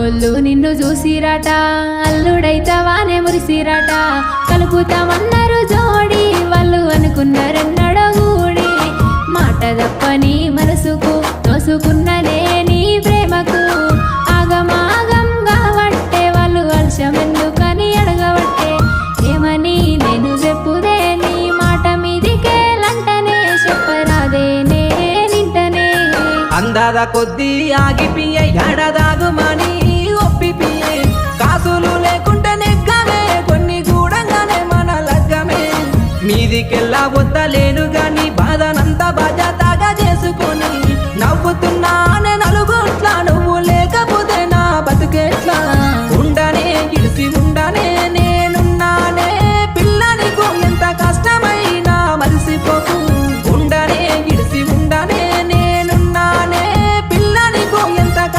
అమ్మోళ్ళు నిన్ను చూసిరట అల్లుడైతవానే మురిసిరట కలుపుతామన్నారు జోడి వాళ్ళు అనుకున్నారన్నడో గూడి మాట తప్పని మనసుకు తోసుకున్ననే నీ ప్రేమకు ఆగమాగం కావట్టే వాళ్ళు వర్షమెందుకని అడగవట్టే ఏమని నేను చెప్పుదే నీ మాట మీదికే లంటనే చెప్పరాదే నే నింటనే అందాల కొద్దీ ఆగిపి